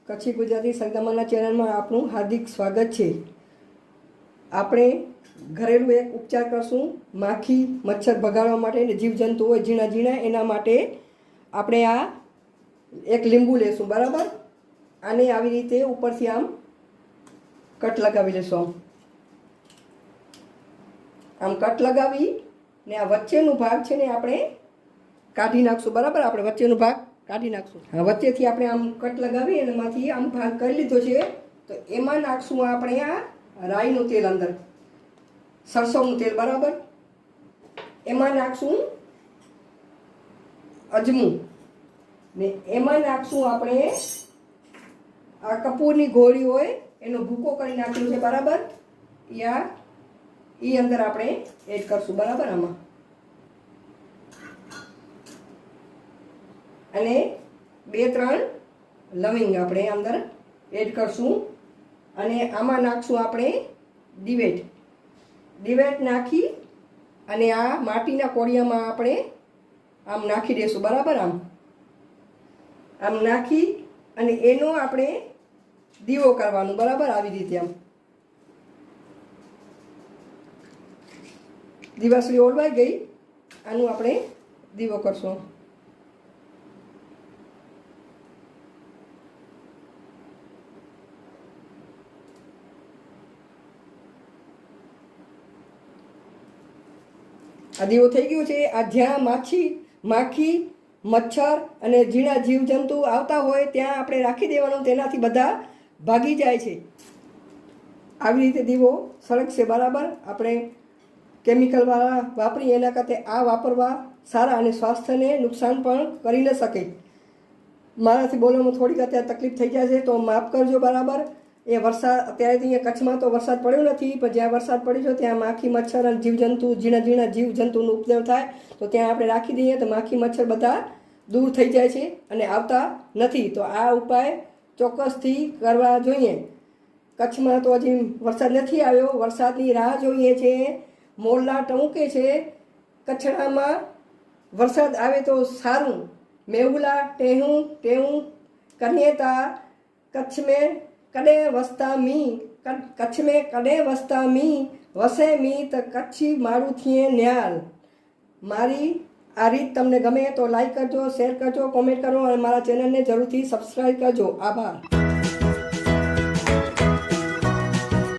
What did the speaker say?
કચ્છી ગુજરાતી સરગમાના ચેનલમાં આપનું હાર્દિક સ્વાગત છે। આપણે ઘરેલું એક ઉપચાર કરશું માખી મચ્છર ભગાડવા માટે અને જીવજંતુ હોય ઝીણા ઝીણા એના માટે આપણે આ એક લીંબુ લેશું બરાબર। આને આવી રીતે ઉપરથી આમ કટ લગાવી લેશું। આમ કટ લગાવી ને આ વચ્ચેનો ભાગ છે ને આપણે કાઢી નાખશું બરાબર। આપણે વચ્ચેનો ભાગ કાઢી નાખશું। હા, વચ્ચેથી આપણે આમ કટ લગાવી અને એમાંથી આમ ભાગ કરી લીધો છે તો એમાં નાખશું આપણે આ રાઈનું તેલ, અંદર સરસવનું તેલ બરાબર। એમાં નાખશું અજમું ને એમાં નાખશું આપણે આ કપૂરની ગોળી હોય એનો ભૂકો કરી નાખ્યો છે બરાબર। એ અંદર આપણે એડ કરશું બરાબર આમાં। અને 2-3 લવિંગ આપણે અંદર એડ કરશું અને આમાં નાખશું આપણે દિવેટ નાખી અને આ માટીના કોળિયામાં આપણે આમ નાખી દઈશું બરાબર। આમ નાખી અને એનો આપણે દીવો કરવાનું બરાબર। આવી રીતે આમ દિવાસળી ઓળવાઈ ગઈ, આનું આપણે દીવો કરશું। આ દીવો થઈ ગયો છે। આ જ્યાં માખી મચ્છર અને ઝીણા જીવજંતુ આવતા હોય ત્યાં આપણે રાખી દેવાનું, તેનાથી બધા ભાગી જાય છે। આવી રીતે દીવો સળગશે બરાબર। આપણે કેમિકલવાળા વાપરી એના કરતાં આ વાપરવા સારા અને સ્વાસ્થ્યને નુકસાન પણ કરી ન શકે। મારાથી બોલવામાં થોડીક અત્યારે તકલીફ થઈ જાય છે તો માફ કરજો બરાબર। એ વરસાદ અત્યારે અહીંયા કચ્છમાં તો વરસાદ પડ્યો નથી, પણ જ્યાં વરસાદ પડ્યો છે ત્યાં માખી મચ્છર અને જીવજંતુ ઝીણા જીવજંતુનો ઉપદ્રવ થાય તો ત્યાં આપણે રાખી દઈએ તો માખી મચ્છર બધા દૂર થઈ જાય છે અને આવતા નથી। તો આ ઉપાય ચોક્કસથી કરવા જોઈએ। કચ્છમાં તો હજી વરસાદ નથી આવ્યો, વરસાદની રાહ જોઈએ છે। મોરલા ટહુકે છે, કચ્છડામાં વરસાદ આવે તો સારું। મેહુલા ટેહું કરીએ તા કચ્છ में कॾहिं वसता मी वसे मी त कच्छी माण्हू थिए न्याल। મારી આ રીત તમને ગમે તો લાઈક કરજો, શેર કરજો, કોમેન્ટ કરો અને મારા ચેનલને જરૂરથી સબસ્ક્રાઈબ કરજો। આભાર।